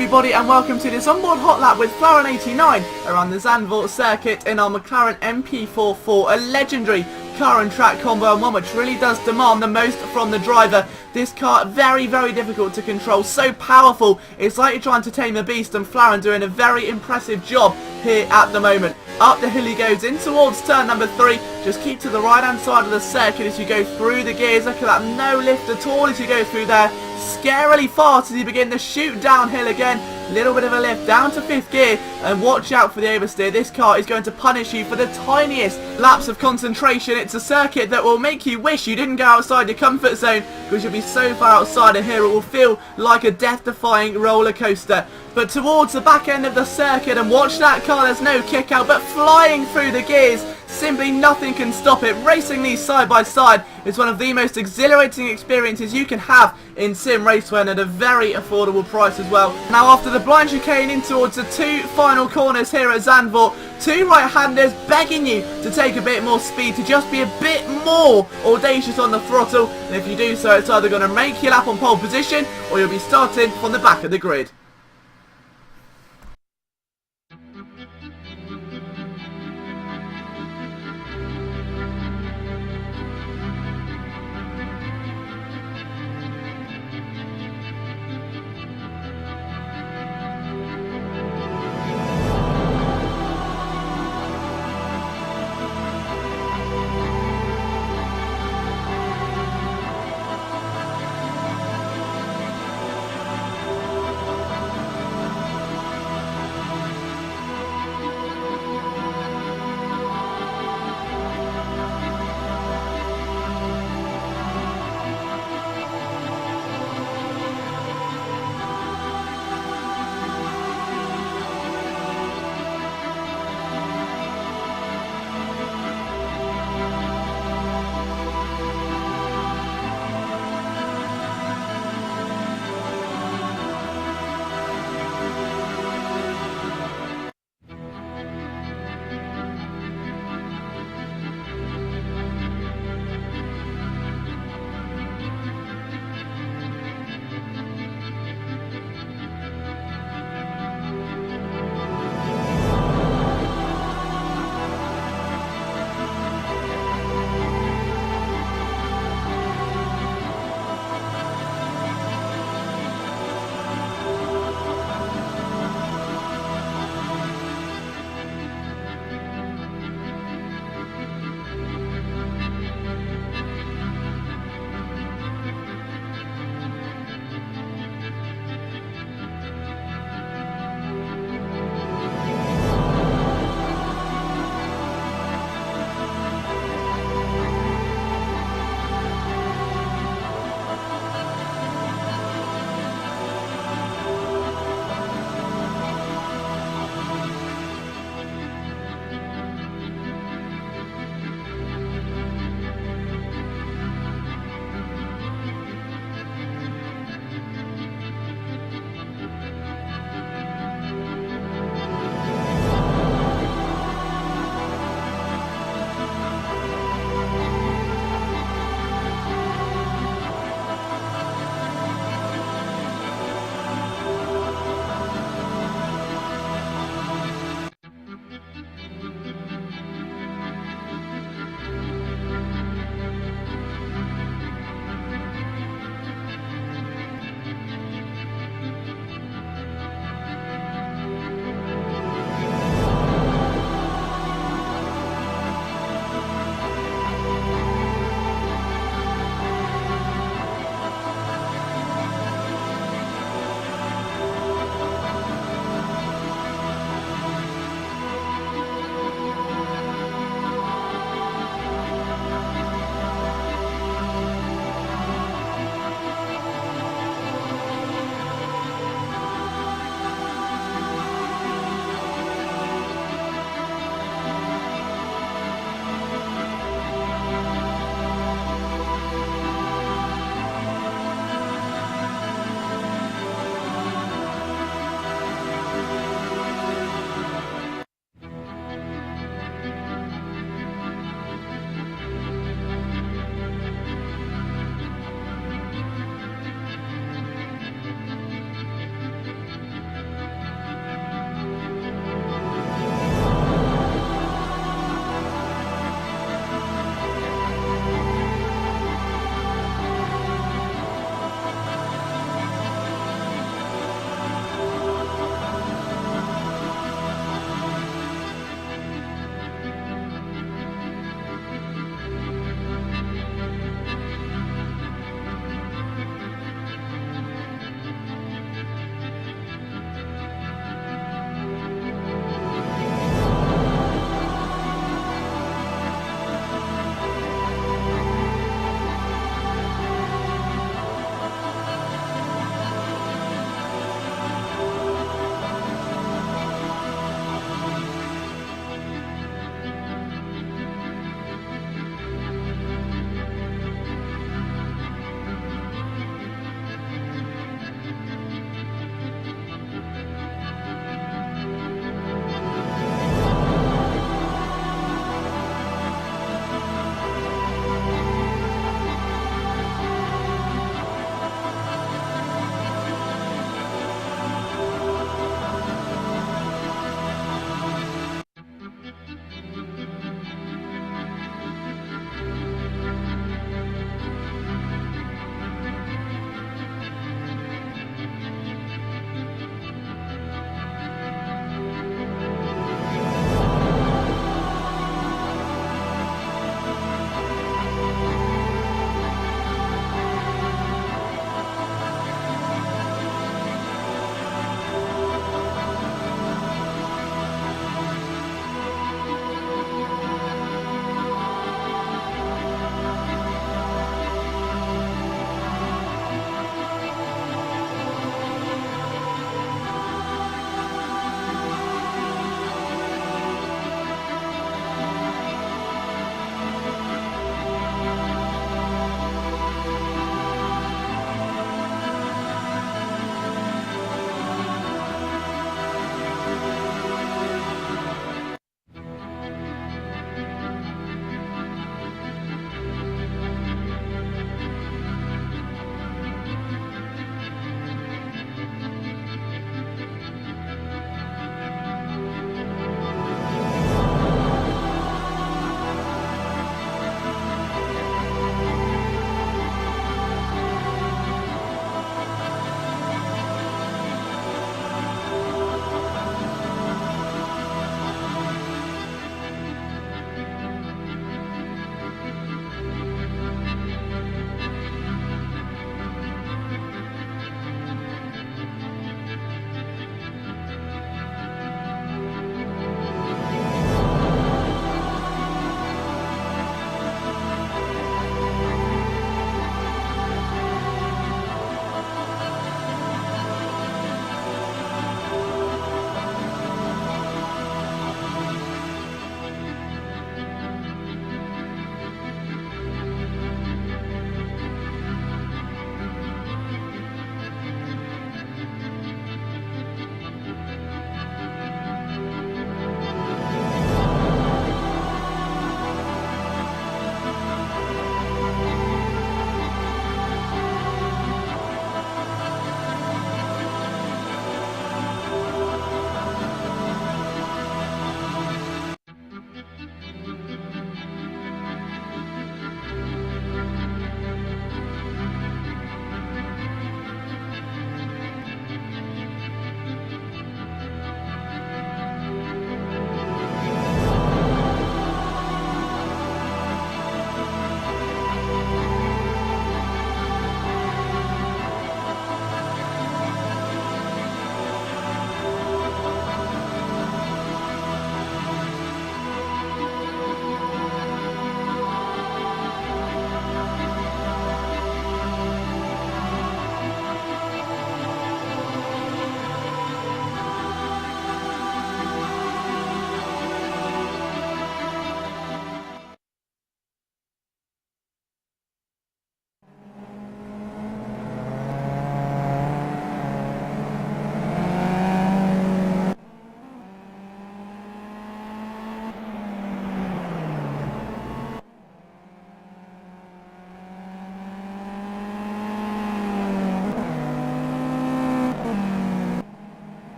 everybody, and welcome to this onboard hot lap with Florin89 around the Zandvoort circuit in our McLaren MP44, a legendary car and track combo, and one which really does demand the most from the driver. This car very difficult to control, so powerful it's like you're trying to tame a beast, and Florin doing a very impressive job here at the moment. Up the hill he goes in towards turn number 3. Just keep to the right hand side of the circuit as you go through the gears. Look at that, no lift at all as you go through there. Scarily fast as you begin to shoot downhill again. Little bit of a lift down to 5th gear, and watch out for the oversteer. This car is going to punish you for the tiniest lapse of concentration. It's a circuit that will make you wish you didn't go outside your comfort zone, because you'll be so far outside of here it will feel like a death-defying roller coaster. But towards the back end of the circuit, and watch that car, there's no kick out, but flying through the gears, simply nothing can stop it. Racing these side by side is one of the most exhilarating experiences you can have in Simraceway, and at a very affordable price as well. Now, after the blind chicane in towards the 2 final corners here at Zandvoort, 2 right-handers begging you to take a bit more speed, to just be a bit more audacious on the throttle, and if you do so, it's either going to make your lap on pole position or you'll be starting from the back of the grid.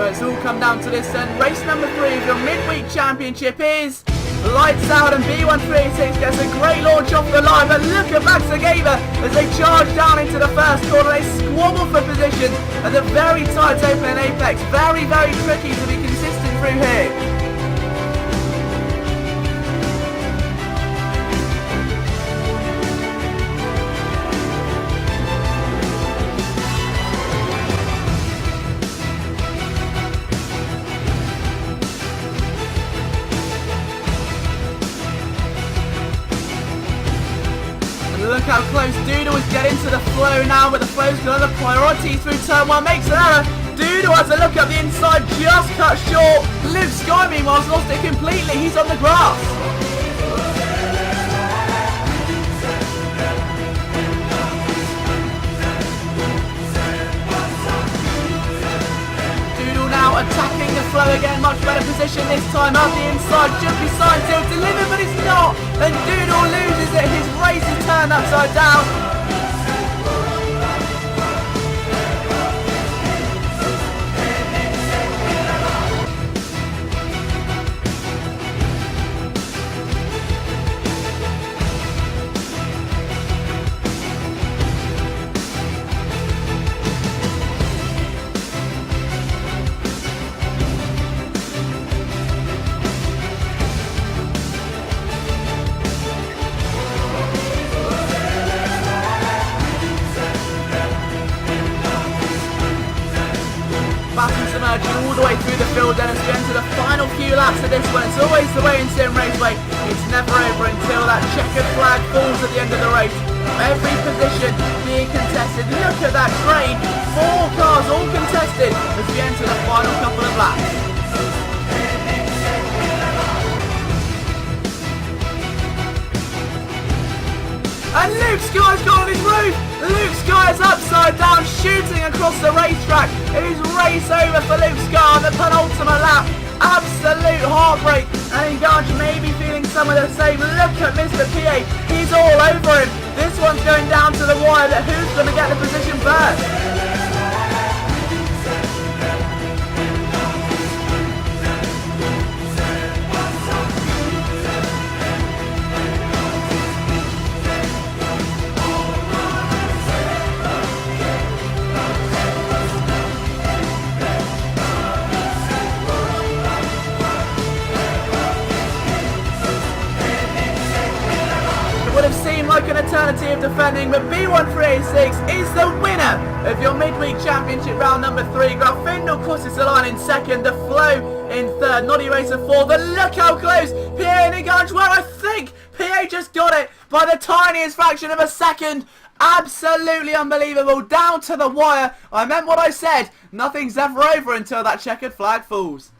So it's all come down to this then. Race number 3 of your midweek championship is lights out, and B1386 gets a great launch off the line, but look at Max Ageva as they charge down into the first corner. They squabble for position at the very tight opening apex. Very, very tricky to be consistent through here. Look how close Doodle is getting to the flow now, but the flow's got other priority through turn 1, makes an error. Doodle has a look up the inside, just cut short. Luke Sky meanwhile has lost it completely, he's on the grass. Doodle now attacking the flow again, much better position this time, up the inside, just beside to deliver, but it's not, and Doodle loses it. His race is turned upside down. Emerging all the way through the field, then it's going to the final few laps of this one. It's always the way in Simraceway. It's never over until that checkered flag falls at the end of the race. Every position being contested. Look at that train. 4 cars all contested as we enter the final couple of laps. And Luke Sky's got on his roof. Luke Sky is upside down, shooting across the racetrack. It is race over for Luke Sky on the penultimate lap. Absolute heartbreak. And Enganche may be feeling some of the same. Look at Mr. PA. He's all over him. This one's going down to the wire, but who's going to get the position first? Would have seemed like an eternity of defending, but B1386 is the winner of your midweek championship round number 3. Grafindel crosses the line in second, the flow in third, Noddy Racer 4. But look how close PA and Enganche were. I think PA just got it by the tiniest fraction of a second. Absolutely unbelievable, down to the wire. I meant what I said, nothing's ever over until that checkered flag falls.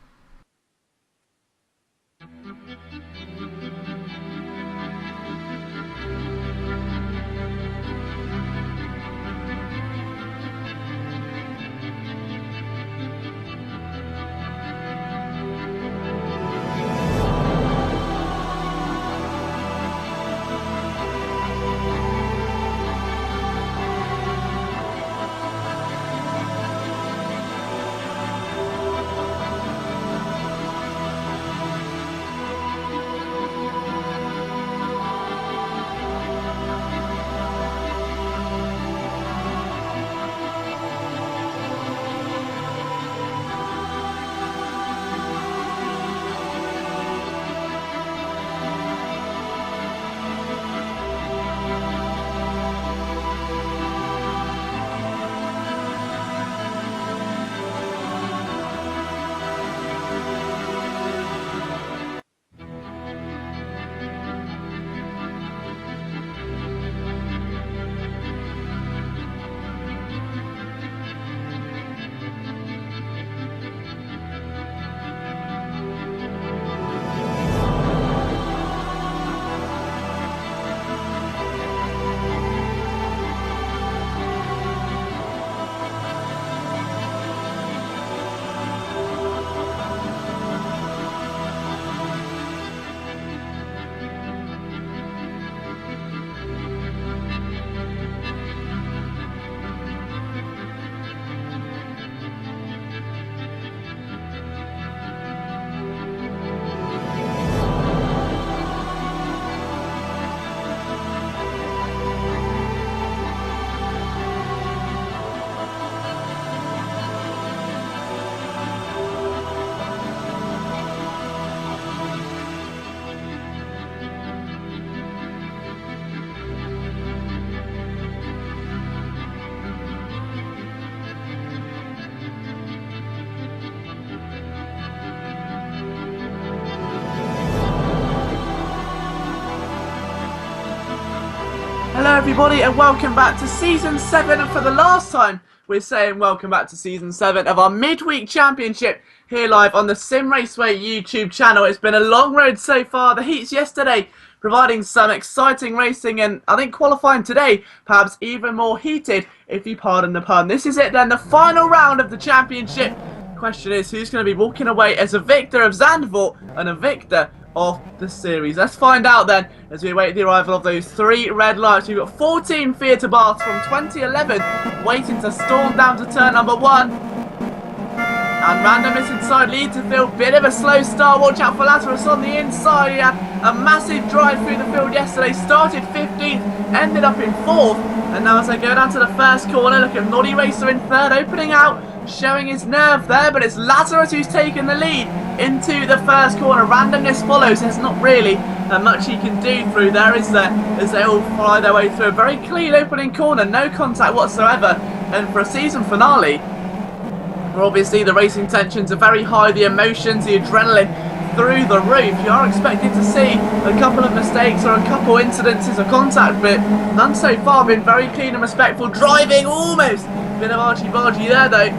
everybody, and welcome back to Season 7, and for the last time we're saying welcome back to Season 7 of our midweek championship here live on the Simraceway YouTube channel. It's been a long road so far. The heats yesterday providing some exciting racing, and I think qualifying today perhaps even more heated, if you pardon the pun. This is it then, the final round of the championship. Question is, who's going to be walking away as a victor of Zandvoort and a victor of the series? Let's find out then as we await the arrival of those 3 red lights. We've got 14 Fiat Abarths from 2011 waiting to storm down to turn number 1. And Randomness inside lead to field. Bit of a slow start. Watch out for Lazarus on the inside. He had a massive drive through the field yesterday. Started 15th, ended up in 4th. And now as I go down to the first corner, look at Noddy Racer in 3rd, opening out, showing his nerve there, but it's Lazarus who's taken the lead into the first corner. Randomness follows. There's not really much he can do through there, is there, as they all fly their way through a very clean opening corner, no contact whatsoever. And for a season finale, where obviously the racing tensions are very high, the emotions, the adrenaline through the roof, you are expected to see a couple of mistakes or a couple incidences of contact, but none so far. Been very clean and respectful driving, almost bit of argy-bargy there though.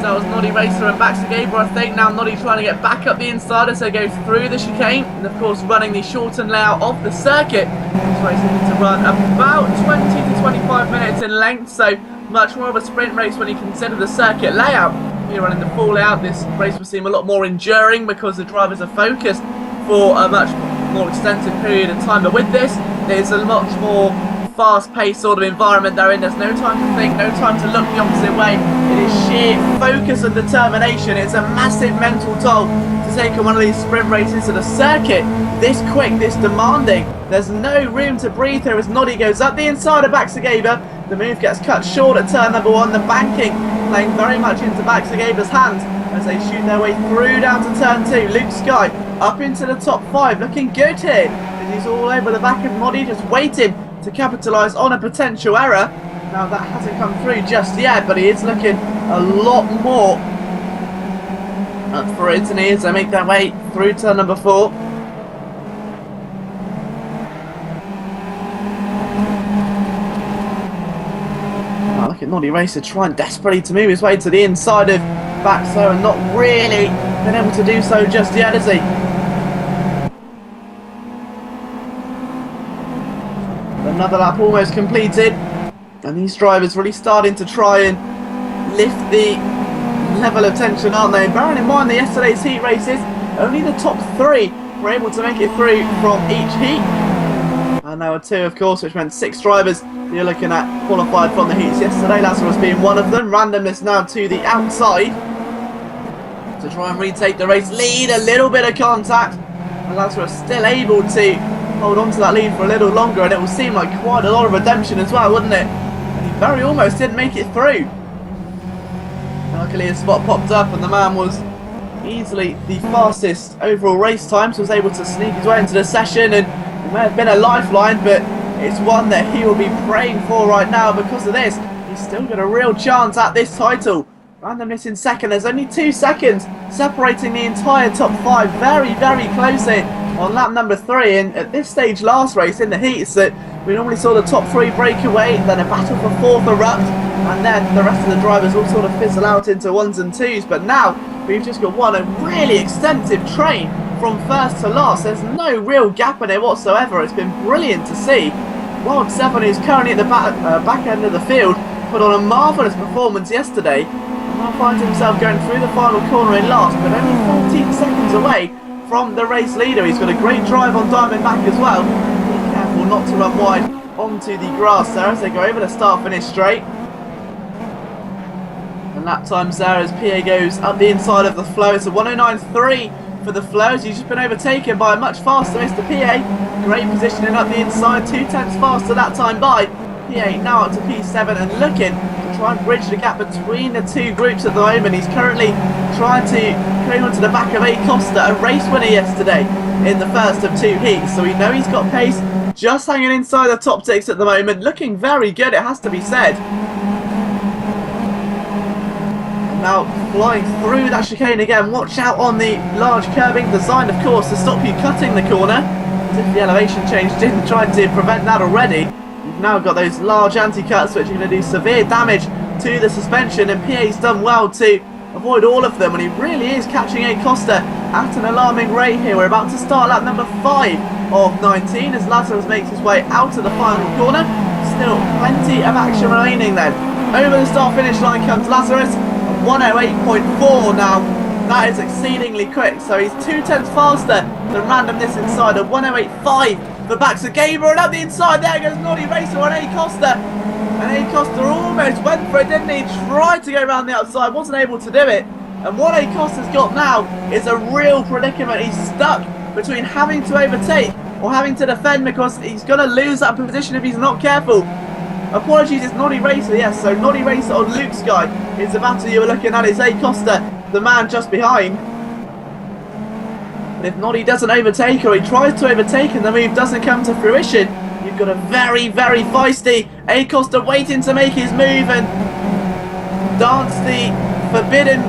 That was Noddy Racer and Baxter Gabriel. I think now Noddy trying to get back up the inside as they go through the chicane, and of course running the shortened layout of the circuit. This race needs to run about 20 to 25 minutes in length, so much more of a sprint race when you consider the circuit layout. You're running the full layout. This race will seem a lot more enduring because the drivers are focused for a much more extensive period of time. But with this, there's a much more fast-paced sort of environment they're in. There's no time to think, no time to look the opposite way. It is sheer focus and determination. It's a massive mental toll to take on one of these sprint races at a circuit this quick, this demanding. There's no room to breathe here as Noddy goes up the inside of Baxter Gabriel. The move gets cut short at turn number 1. The banking playing very much into Baxter Gabriel's hands as they shoot their way through down to turn 2. Luke Sky up into the top 5, looking good here as he's all over the back of Noddy, just waiting to capitalise on a potential error. Now that hasn't come through just yet, but he is looking a lot more up for it, and he is. They make their way through turn number 4. Now look at Noddy Racer trying desperately to move his way to the inside of Baxter, and not really been able to do so just yet, is he? Another lap almost completed, and these drivers really starting to try and lift the level of tension, aren't they? Bearing in mind that yesterday's heat races, only the top 3 were able to make it through from each heat, and there were 2 of course, which meant 6 drivers you're looking at qualified from the heats yesterday. Lazarus being one of them. Randomness now to the outside to try and retake the race lead. A little bit of contact, and Lazarus still able to hold on to that lead for a little longer, and it will seem like quite a lot of redemption as well, wouldn't it? And he very almost didn't make it through. Luckily a spot popped up, and the man was easily the fastest overall race time, so was able to sneak his way into the session, and it may have been a lifeline, but it's one that he will be praying for right now. Because of this, he's still got a real chance at this title. Randomness in second. There's only 2 seconds separating the entire top 5. Very, very close in on lap number 3, and at this stage last race in the heats that we normally saw the top 3 break away, then a battle for 4th erupt, and then the rest of the drivers all sort of fizzle out into 1s and 2s. But now we've just got a really extensive train from first to last. There's no real gap in it whatsoever. It's been brilliant to see. Wild 7, who's currently at the back end of the field, put on a marvellous performance yesterday, and now finds himself going through the final corner in last, but only 14 seconds away from the race leader. He's got a great drive on Diamondback as well. Be careful not to run wide onto the grass there as they go over the start-finish straight. And lap times there as PA goes up the inside of the flow. It's a 109.3 for the flow, as he's just been overtaken by a much faster Mr. PA. Great positioning up the inside, 2 tenths faster that time by PA, now up to P7, and looking to try and bridge the gap between the 2 groups at the moment. He's currently trying to cling onto the back of A. Costa, a race winner yesterday in the first of 2 heats, so we know he's got pace, just hanging inside the top 6 at the moment, looking very good, it has to be said. Now flying through that chicane again. Watch out on the large curbing, designed of course to stop you cutting the corner, as if the elevation change didn't try to prevent that already. now got those large anti-cuts which are going to do severe damage to the suspension, and PA's done well to avoid all of them, and he really is catching A Costa at an alarming rate here. We're about to start lap number 5 of 19 as Lazarus makes his way out of the final corner. Still plenty of action remaining then. Over the start finish line comes Lazarus, 108.4 now. That is exceedingly quick, so he's 2/10 faster than randomness inside, of 108.5 for Baxa Gamer, and up the inside there goes Naughty Racer on A Costa. And A Costa almost went for it, didn't he? Tried to go around the outside, wasn't able to do it. And what A Costa's got now is a real predicament. He's stuck between having to overtake or having to defend, because he's going to lose that position if he's not careful. Apologies, it's Naughty Racer, yes. So Naughty Racer on Luke's guy is the battle you were looking at. It's A Costa, the man just behind. And if Naughty doesn't overtake, or he tries to overtake and the move doesn't come to fruition, you've got a very, very feisty A Costa waiting to make his move and dance the forbidden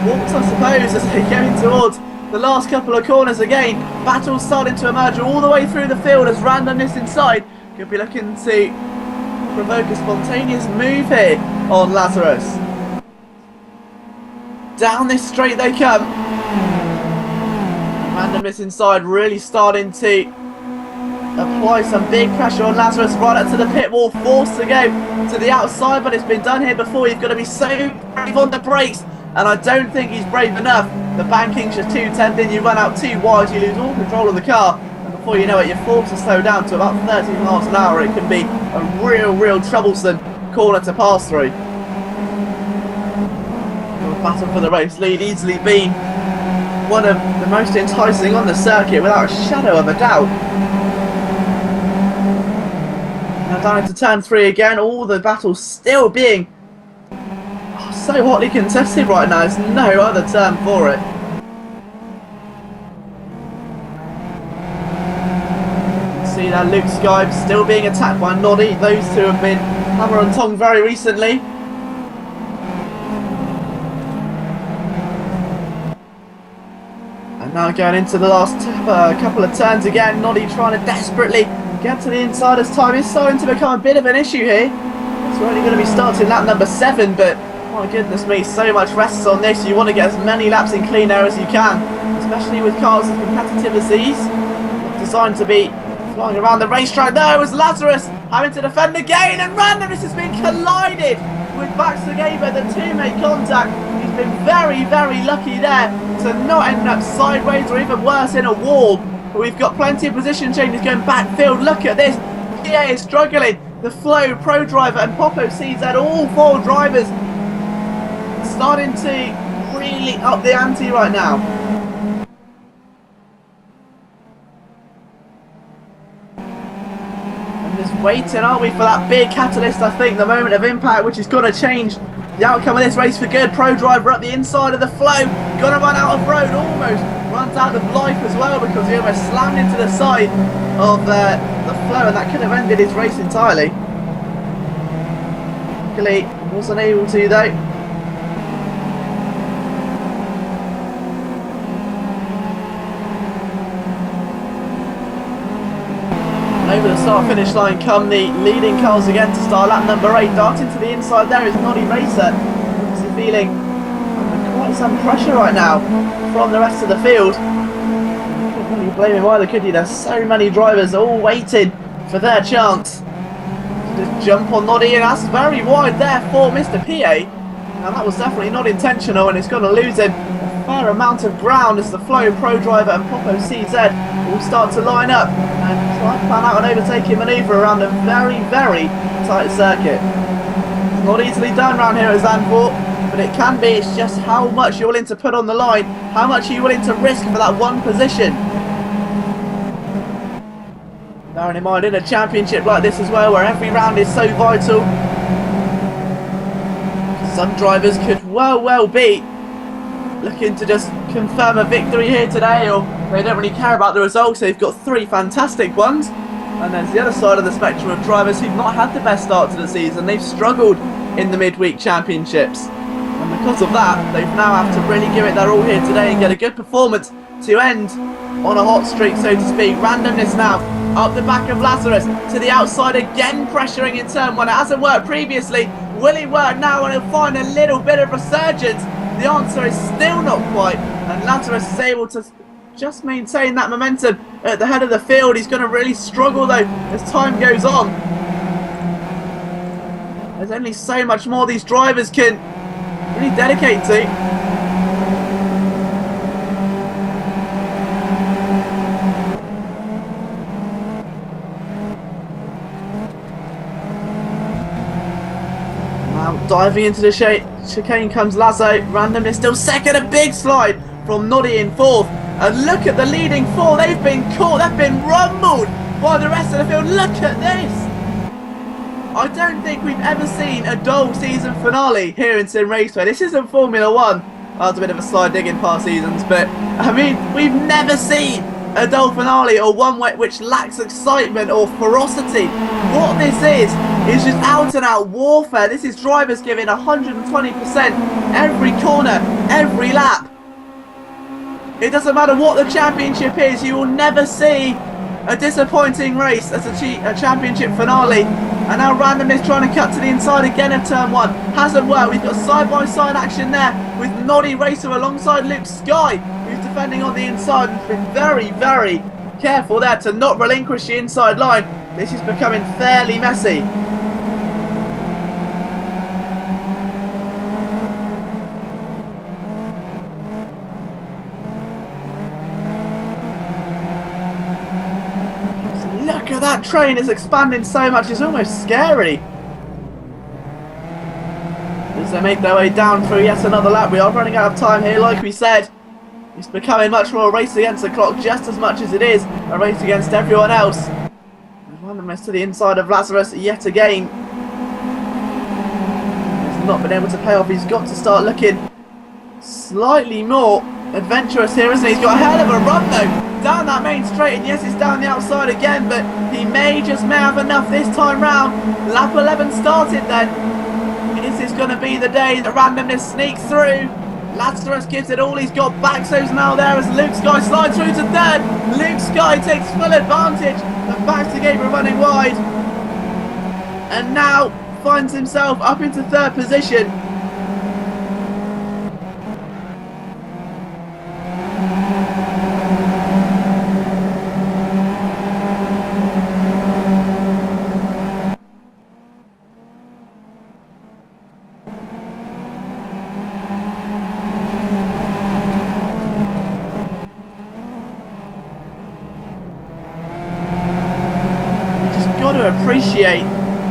waltz, I suppose, as they go in towards the last couple of corners again. Battles starting to emerge all the way through the field as randomness inside could be looking to provoke a spontaneous move here on Lazarus. Down this straight they come. Randomness inside really starting to apply some big pressure on Lazarus right up to the pit wall, forced to go to the outside, but it's been done here before. You've got to be so brave on the brakes, and I don't think he's brave enough. The banking's just too tempting, you run out too wide, you lose all control of the car, and before you know it, you're forced to slow down to about 30 miles an hour. It can be a real troublesome corner to pass through. The battle for the race lead easily been one of the most enticing on the circuit, without a shadow of a doubt. Now down into turn 3 again, all the battles still being so hotly contested right now. There's no other term for it. You can see that Luke Skype still being attacked by Noddy. Those two have been hammer and tong very recently. And now going into the last couple of turns again, Noddy trying to desperately get to the inside as time is starting to become a bit of an issue here. It's only going to be starting lap number 7, but my goodness me, so much rests on this. You want to get as many laps in clean air as you can, especially with cars as competitive as these. Designed to be flying around the racetrack. There was Lazarus having to defend again, and randomness has been collided with Baxa Gamer. The two make contact. He's been very lucky there to not end up sideways or even worse in a wall. But we've got plenty of position changes going backfield. Look at this. PA is struggling. The Flow, Pro Driver and Popo CZ, all 4 drivers starting to really up the ante right now. And just waiting, aren't we, for that big catalyst, I think, the moment of impact, which is going to change the outcome of this race for good. Pro Driver up the inside of the Flow, going to run out of road, almost runs out of life as well, because he almost slammed into the side of the Flow, and that could have ended his race entirely. Luckily, wasn't able to though. Over the start finish line come the leading cars again to start lap number 8. Darting to the inside there is Naughty Racer. Obviously feeling under quite some pressure right now from the rest of the field. You couldn't really blame him either, could you? There's so many drivers all waiting for their chance. Just jump on Noddy, and that's very wide there for Mr. PA. And that was definitely not intentional, and it's going to lose him a fair amount of ground as the Flow, Pro Driver and Popo CZ will start to line up and try and plan out an overtaking manoeuvre around a very tight circuit. It's not easily done around here at Zandvoort, but it can be. It's just how much you're willing to put on the line, how much are you willing to risk for that one position. Bearing in mind, in a championship like this as well, where every round is so vital, some drivers could well be looking to just confirm a victory here today, or they don't really care about the results. They've got 3 fantastic ones, and there's the other side of the spectrum of drivers who've not had the best start to the season. They've struggled in the midweek championships, and because of that, they've now have to really give it their all here today and get a good performance to end on a hot streak, so to speak. Randomness now up the back of Lazarus to the outside again, pressuring in turn one. It hasn't worked previously. Will it work now, and he'll find a little bit of resurgence? The answer is still not quite, and Lazarus is able to just maintain that momentum at the head of the field. He's going to really struggle though as time goes on. There's only so much more these drivers can really dedicate to. Now diving into the chicane comes Lazo. Randomness still second, a big slide from Noddy in fourth. And look at the leading four, they've been caught, they've been rumbled by the rest of the field. Look at this! I don't think we've ever seen a dull season finale here in Simraceway. This isn't Formula 1. Well, that was a bit of a slide digging past seasons, but I mean, we've never seen a dull finale or one which lacks excitement or ferocity. What this is just out and out warfare. This is drivers giving 120% every corner, every lap. It doesn't matter what the championship is, you will never see a disappointing race as a championship finale. And now Randomness trying to cut to the inside again of turn one. Hasn't worked. We've got side-by-side action there with Noddy Racer alongside Luke Sky, who's defending on the inside and has been very, very careful there to not relinquish the inside line. This is becoming fairly messy. Look at that train, it's expanding so much, it's almost scary. As they make their way down through yet another lap, we are running out of time here, like we said. It's becoming much more a race against the clock just as much as it is a race against everyone else. Randomness to the inside of Lazarus yet again. He's not been able to pay off, he's got to start looking slightly more adventurous here, isn't he? He's got a hell of a run though. Down that main straight, and yes, it's down the outside again, but he may have enough this time round. Lap 11 started then. Is this going to be the day that Randomness sneaks through? Lazarus gives it all he's got. Baxo's now there as Luke Sky slides through to third. Luke Sky takes full advantage, and Baxter Gabriel running wide. And now finds himself up into third position. Appreciate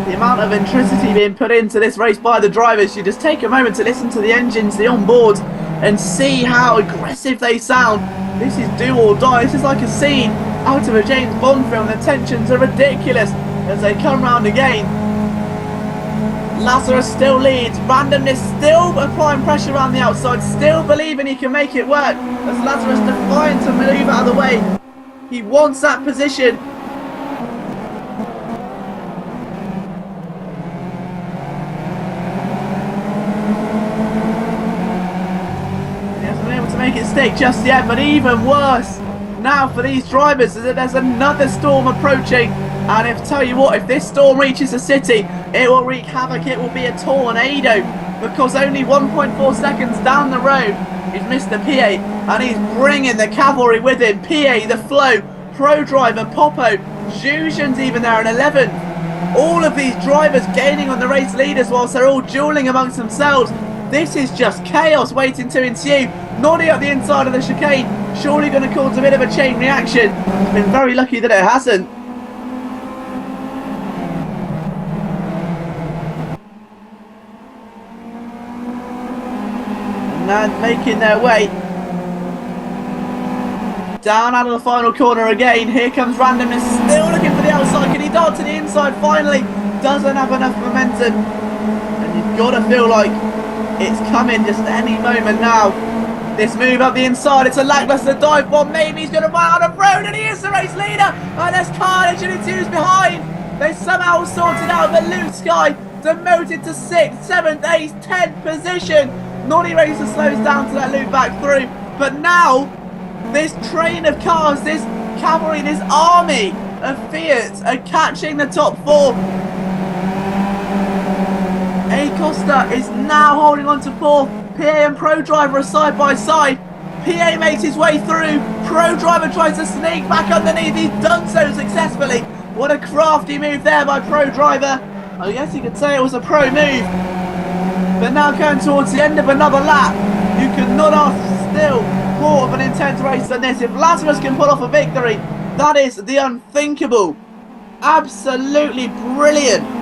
the amount of electricity being put into this race by the drivers. You just take a moment to listen to the engines, the onboards, and see how aggressive they sound. This is do or die. This is like a scene out of a James Bond film. The tensions are ridiculous as they come round again. Lazarus still leads. Randomness still applying pressure around the outside, still believing he can make it work as Lazarus defiant to move out of the way. He wants that position. Make it stick just yet, but even worse now for these drivers is that there's another storm approaching, and if tell you what, if this storm reaches the city, it will wreak havoc. It will be a tornado, because only 1.4 seconds down the road is Mr. PA, and he's bringing the cavalry with him. PA, the Flow, Pro Driver, Popo, Zhujian's even there in 11th. All of these drivers gaining on the race leaders whilst they're all duelling amongst themselves. This is just chaos waiting to ensue. Noddy up the inside of the chicane, surely going to cause a bit of a chain reaction. He's been very lucky that it hasn't. And now making their way down out of the final corner again. Here comes Randomness, still looking for the outside. Can he dart to the inside finally? Doesn't have enough momentum. And you've got to feel like it's coming just any moment now. This move up the inside, it's a lackluster dive bomb. Maybe he's going to run out of road, and he is the race leader. And there's carnage and it's behind. They somehow sorted out the Luke Sky, demoted to 6th, 7th, 8th, 10th position. Noddy Racer slows down to that loop back through. But now, this train of cars, this cavalry, this army of Fiat are catching the top 4. Acosta is now holding on to 4th. PA and Pro Driver are side by side. PA makes his way through. Pro Driver tries to sneak back underneath. He's done so successfully. What a crafty move there by Pro Driver. I guess you could say it was a pro move. But now going towards the end of another lap, you could not ask still more of an intense race than this. If Lazarus can pull off a victory, that is the unthinkable. Absolutely brilliant.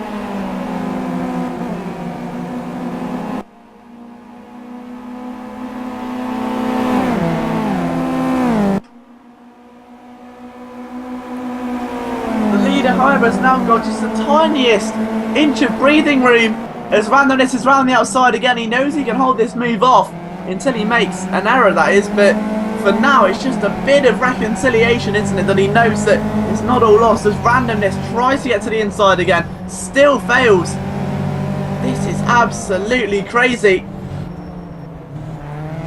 However, has now got just the tiniest inch of breathing room as randomness is round the outside again. He knows he can hold this move off until he makes an error, that is, but for now it's just a bit of reconciliation, isn't it, that he knows that it's not all lost as randomness tries to get to the inside again, still fails. This is absolutely crazy.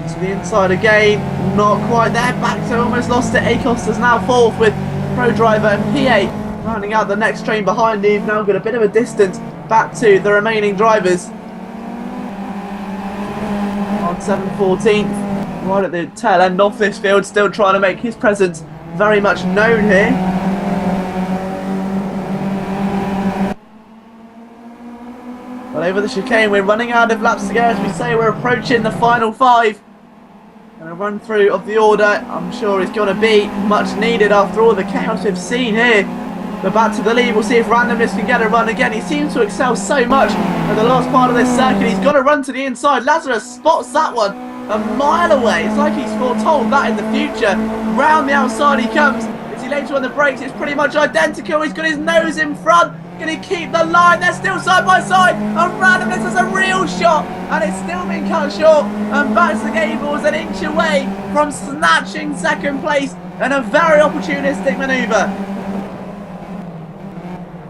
To the inside again, not quite there, back to almost lost it. Acosta's now 4th with Pro Driver and PA rounding out the next train behind him. Now got a bit of a distance back to the remaining drivers. On 7/14th, right at the tail end of this field, still trying to make his presence very much known here. Well, over the chicane, we're running out of laps to go. As we say, we're approaching the final 5. And a run through of the order, I'm sure, is going to be much needed after all the chaos we've seen here. But back to the lead, we'll see if randomness can get a run again. He seems to excel so much in the last part of this circuit. He's got to run to the inside. Lazarus spots that one a mile away. It's like he's foretold that in the future. Round the outside he comes. As he later on the brakes, it's pretty much identical. He's got his nose in front. Can he keep the line? They're still side by side. And randomness has a real shot. And it's still been cut short. And Baxter Gables an inch away from snatching second place. And a very opportunistic manoeuvre.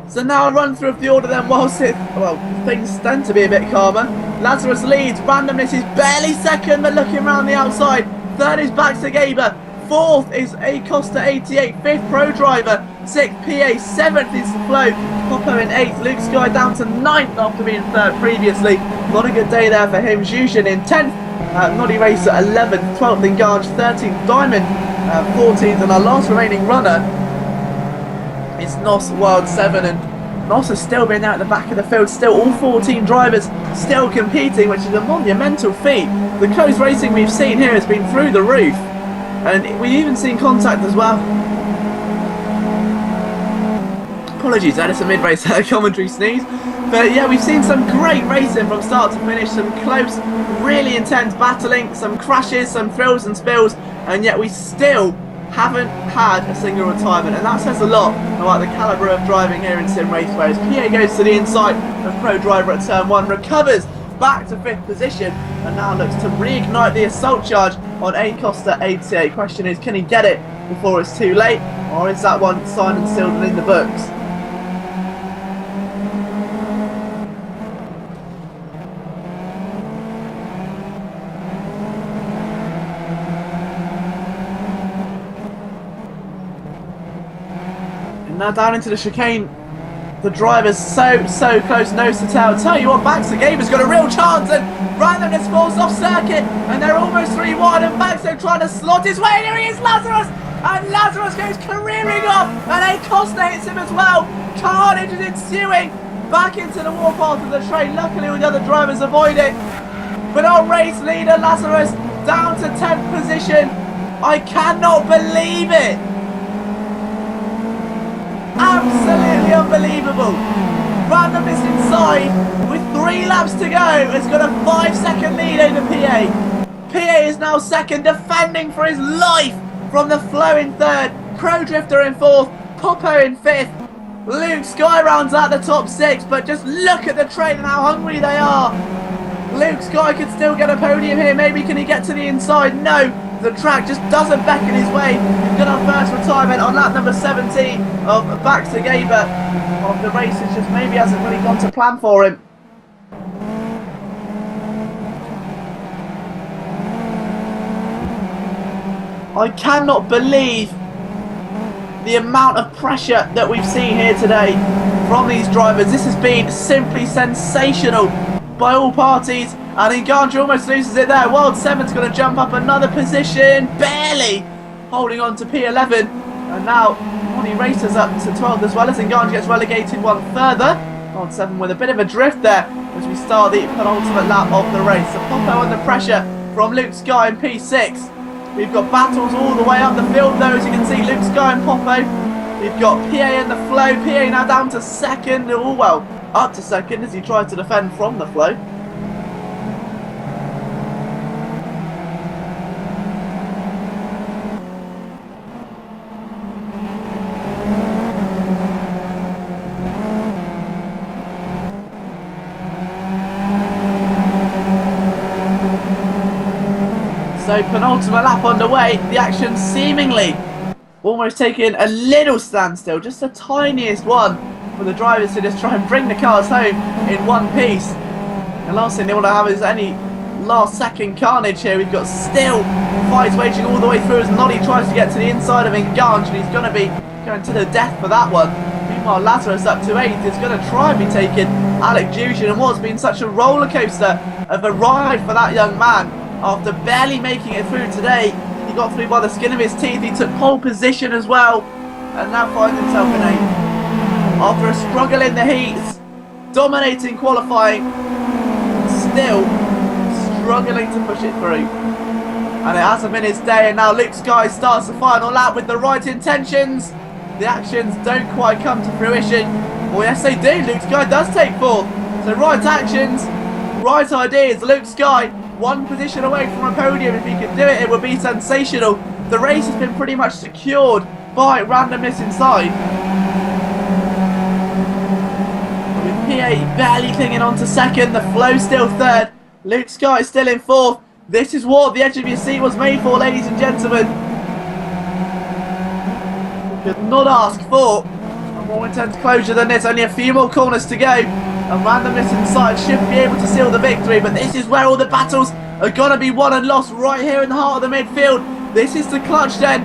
So now a run through of the order then, whilst things tend to be a bit calmer. Lazarus leads, randomness is barely second, but looking around the outside. 3rd is Baxter Gaber, 4th is Acosta 88, 5th Pro Driver, 6th PA, 7th is Flo, Popo in 8th, Luke Sky down to 9th after being 3rd previously. Not a good day there for him. Jushin in 10th, Noddy Racer 11th, 12th in Ganj, 13th Diamond, 14th, and our last remaining runner is Nos Wild 7, and Nos has still been out at the back of the field, still all 14 drivers still competing, which is a monumental feat. The close racing we've seen here has been through the roof, and we've even seen contact as well. Apologies, that is a mid-race commentary sneeze. But yeah, we've seen some great racing from start to finish, some close, really intense battling, some crashes, some thrills and spills, and yet we still haven't had a single retirement, and that says a lot about the calibre of driving here in Simraceway. As PA goes to the inside of Pro Driver at turn 1, recovers back to 5th position, and now looks to reignite the assault charge on Acosta 88. Question is, can he get it before it's too late, or is that one signed and sealed and in the books? Now down into the chicane, the driver's so close, nose to tail. Tell you what, Baxter Gaber's got a real chance, and randomness falls off circuit, and they're almost 3 wide, and Baxter trying to slot his way, and here he is, Lazarus! And Lazarus goes careering off, and Acosta hits him as well. Carnage is ensuing, back into the warpath of the train. Luckily all the other drivers avoid it. But our race leader, Lazarus, down to 10th position. I cannot believe it. Absolutely unbelievable. Randomness inside with 3 laps to go has got a 5-second lead over PA. PA is now 2nd, defending for his life from the Flow in 3rd, Crow Drifter in 4th, Popo in 5th. Luke Sky rounds out the top 6, but just look at the train and how hungry they are. Luke Sky could still get a podium here. Maybe can he get to the inside? No. The track just doesn't beckon his way. He's got our first retirement on lap number 17 of Baxter Gaber. Of the race, it just maybe hasn't really gone to plan for him. I cannot believe the amount of pressure that we've seen here today from these drivers. This has been simply sensational by all parties. And Ngannou almost loses it there. World 7's going to jump up another position, barely holding on to P11. And now Monty races up to 12th as well as Ngannou gets relegated one further. World 7 with a bit of a drift there as we start the penultimate lap of the race. So Popo under pressure from Luke Sky in P6. We've got battles all the way up the field though, as you can see, Luke Sky and Popo. We've got PA in the flow, PA now down to second, oh well, up to second as he tries to defend from the flow. So penultimate lap underway, the action seemingly almost taking a little standstill, just the tiniest one for the drivers to just try and bring the cars home in one piece. The last thing they want to have is any last second carnage here. We've got still fights waging all the way through as Noddy tries to get to the inside of Ngannou, and he's going to be going to the death for that one. Meanwhile, Lazarus up to 8th is going to try and be taking Alec Jushin, and what's been such a roller coaster of a ride for that young man. After barely making it through today, he got through by the skin of his teeth. He took pole position as well, and now finds himself in 8th. After a struggle in the heats, dominating qualifying, still struggling to push it through. And it hasn't been his day, and now Luke Sky starts the final lap with the right intentions. The actions don't quite come to fruition. Well, yes they do. Luke Sky does take 4th. So right actions, right ideas. Luke Sky, one position away from a podium. If he could do it, it would be sensational. The race has been pretty much secured by randomness inside. With PA barely clinging on to second, the flow still 3rd. Luke Sky still in 4th. This is what the edge of your seat was made for, ladies and gentlemen. We could not ask for a more intense closure than this. Only a few more corners to go. And randomness inside should be able to seal the victory, but this is where all the battles are going to be won and lost, right here in the heart of the midfield. This is the clutch then,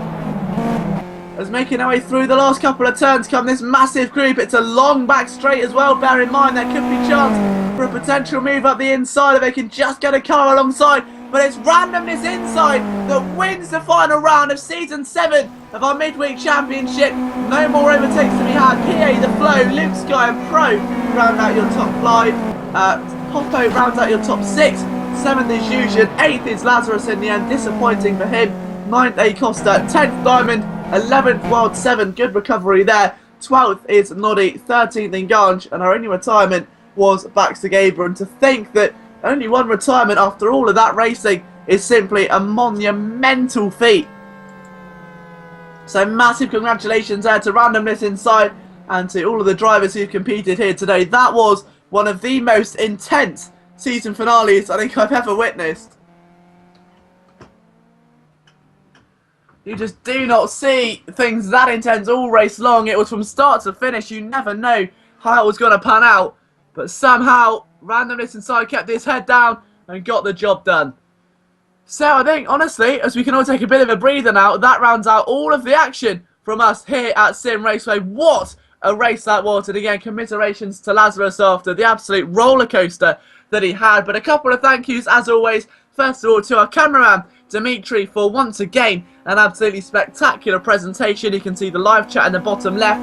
as making our way through the last couple of turns come this massive group. It's a long back straight as well, bear in mind there could be chance for a potential move up the inside if they can just get a car alongside. But it's randomness inside that wins the final round of Season 7 of our Midweek Championship. No more overtakes to be had. PA, the flow, Luke Sky and Pro round out your top 5. Popo rounds out your top 6. 7th is Jushin. 8th is Lazarus in the end. Disappointing for him. 9th A Costa. 10th Diamond. 11th World 7. Good recovery there. 12th is Noddy. 13th Ngannou. And our only retirement was Baxter Gabriel. And to think that only one retirement after all of that racing is simply a monumental feat. So massive congratulations there to randomness inside and to all of the drivers who competed here today. That was one of the most intense season finales I think I've ever witnessed. You just do not see things that intense all race long. It was from start to finish. You never know how it was going to pan out. But somehow randomness inside kept his head down and got the job done. So I think, honestly, as we can all take a bit of a breather now, that rounds out all of the action from us here at Simraceway. What a race that was. And again, commiserations to Lazarus after the absolute roller coaster that he had. But a couple of thank yous, as always. First of all, to our cameraman, Dimitri, for once again an absolutely spectacular presentation. You can see the live chat in the bottom left.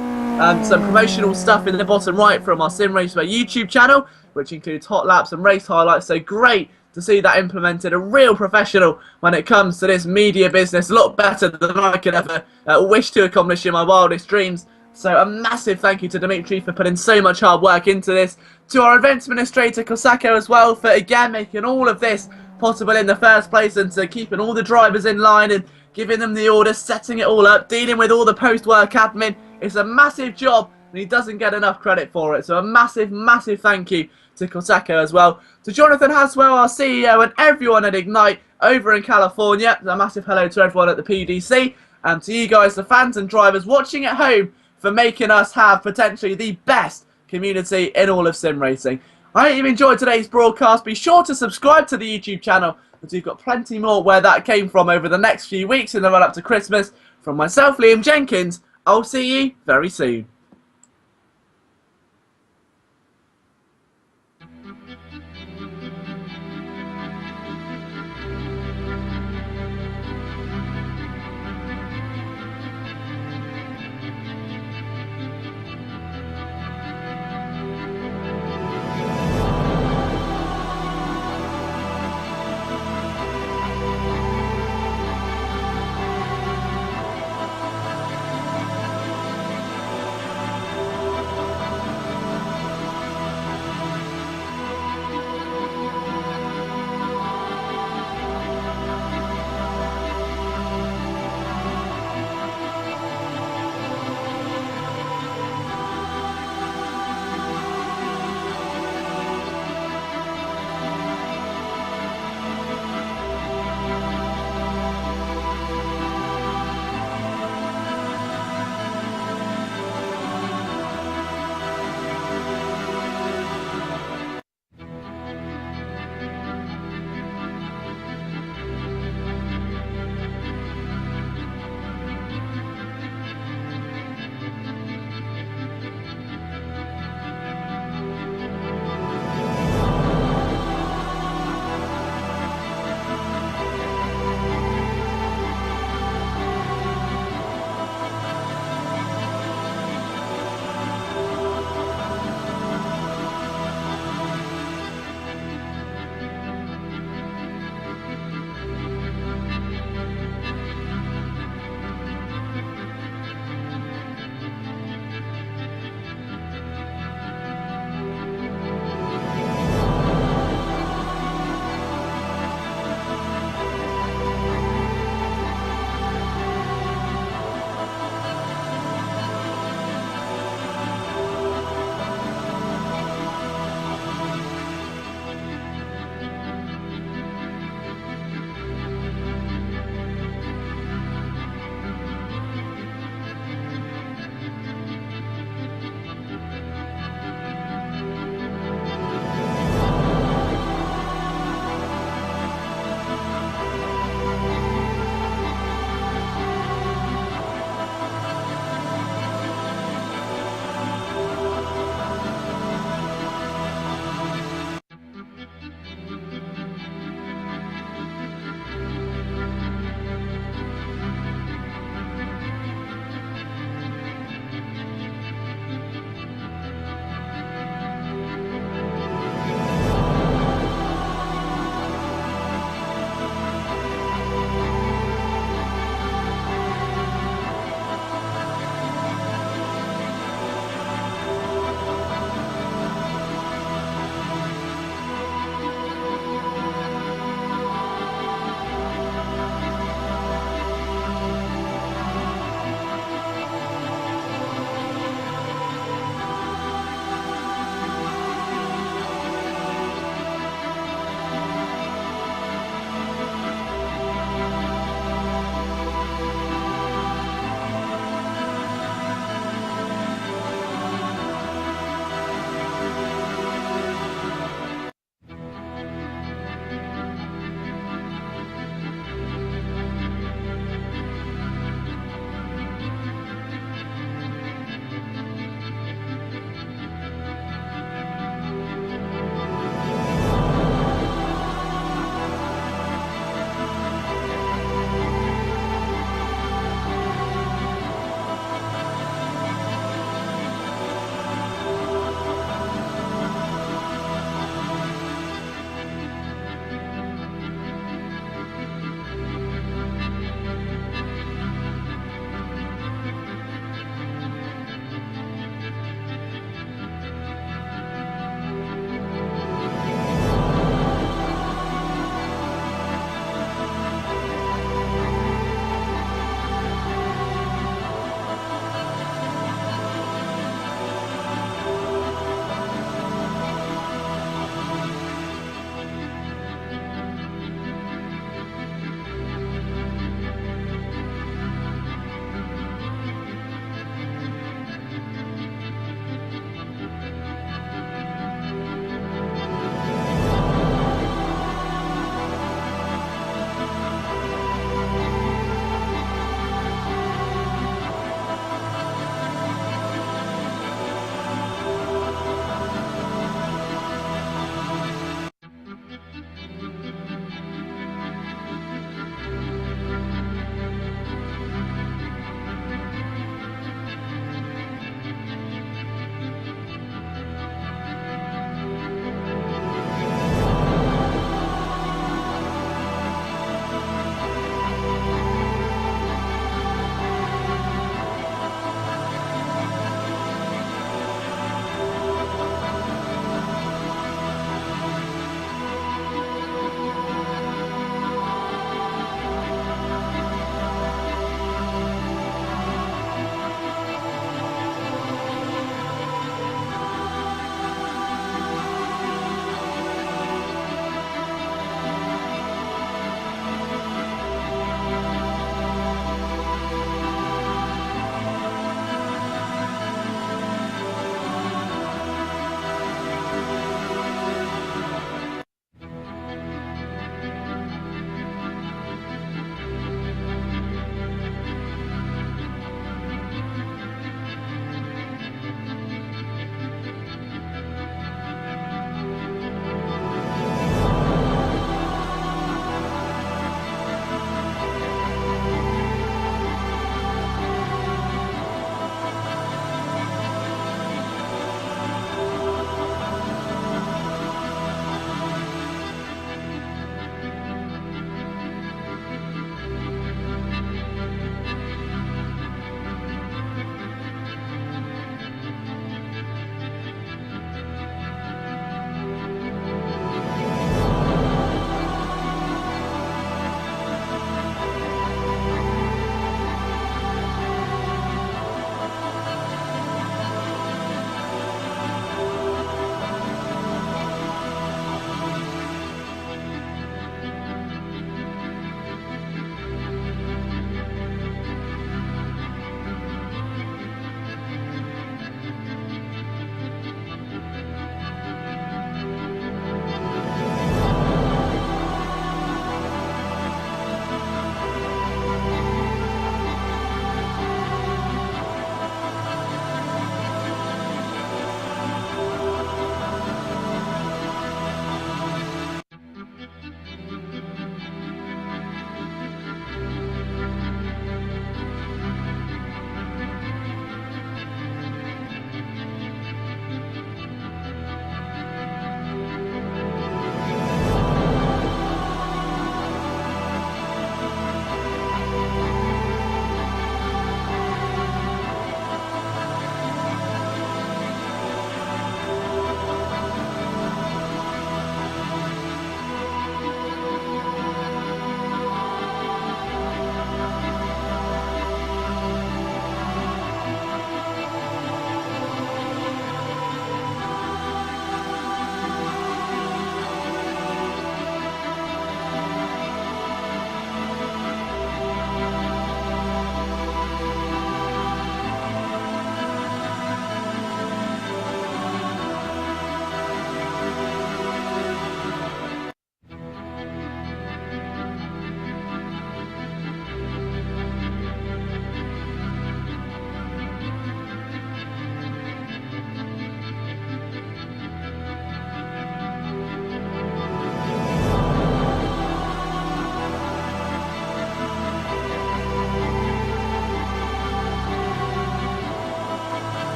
Some promotional stuff in the bottom right from our Simraceway YouTube channel, which includes hot laps and race highlights. So great to see that implemented. A real professional when it comes to this media business. A lot better than I could ever wish to accomplish in my wildest dreams. So a massive thank you to Dimitri for putting so much hard work into this. To our events administrator, Kosako, as well, for again making all of this possible in the first place, and to keeping all the drivers in line and giving them the orders, setting it all up, dealing with all the post-work admin. It's a massive job, and he doesn't get enough credit for it. So a massive, massive thank you to Kosako as well. To Jonathan Haswell, our CEO, and everyone at Ignite over in California. A massive hello to everyone at the PDC, and to you guys, the fans and drivers watching at home, for making us have potentially the best community in all of sim racing. I hope you've enjoyed today's broadcast. Be sure to subscribe to the YouTube channel, because we've got plenty more where that came from over the next few weeks in the run up to Christmas. From myself, Liam Jenkins, I'll see you very soon.